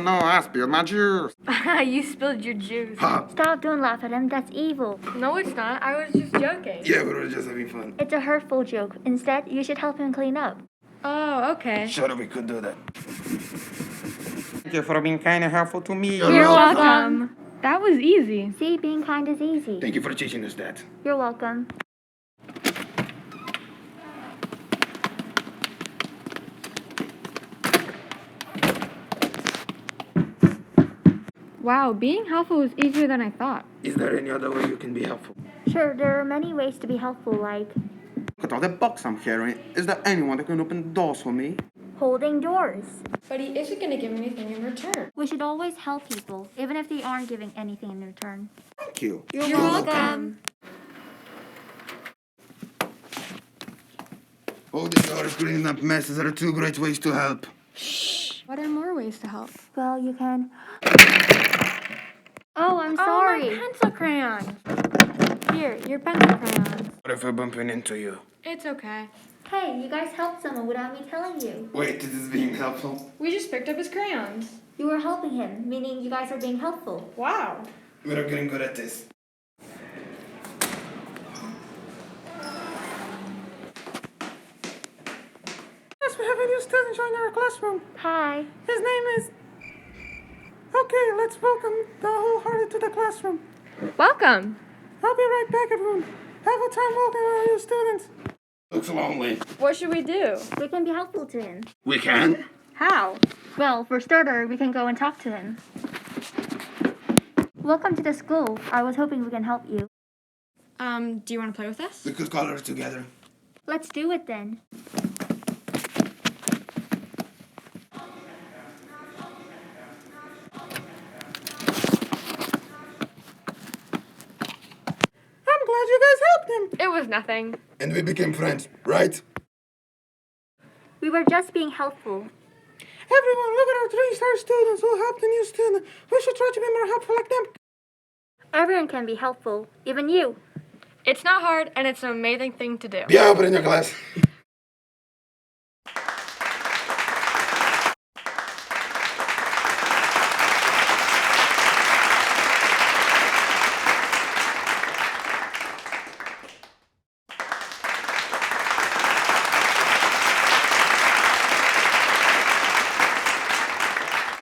No, I spilled my juice. You spilled your juice. Ha! Stop, don't laugh at him. That's evil. No, it's not. I was just joking. Yeah, we were just having fun. It's a hurtful joke. Instead, you should help him clean up. Oh, okay. Sure, we could do that. Thank you for being kind and helpful to me. You're welcome. That was easy. See, being kind is easy. Thank you for teaching us that. You're welcome. Wow, being helpful was easier than I thought. Is there any other way you can be helpful? Sure, there are many ways to be helpful, like Look at all the box I'm carrying. Is there anyone that can open the doors for me? holding doors. But he isn't going to give anything in return. We should always help people, even if they aren't giving anything in return. Thank you. You're welcome. Holding doors, cleaning up messes are two great ways to help. What are more ways to help? Well, you can... Oh, I'm sorry. Oh, my pencil crayons. Here, your pencil crayons. What if we're bumping into you? It's okay. Hey, you guys helped someone without me telling you. Wait, this is being helpful? We just picked up his crayons. You were helping him, meaning you guys are being helpful. Wow. We're getting good at this. Yes, we have a new student join our classroom. Hi. His name is... Okay, let's welcome the wholehearted to the classroom. Welcome. I'll be right back, everyone. Have a time welcoming our new students. Looks lonely. What should we do? We can be helpful to him. We can? How? Well, for starter, we can go and talk to him. Welcome to the school. I was hoping we can help you. Do you want to play with us? We could color together. Let's do it then. I'm glad you guys helped him. It was nothing. And we became friends, right? We were just being helpful. Everyone, look at our 3-star students who helped the new student. We should try to be more helpful like them. Everyone can be helpful, even you. It's not hard, and it's an amazing thing to do. Be helping in your class.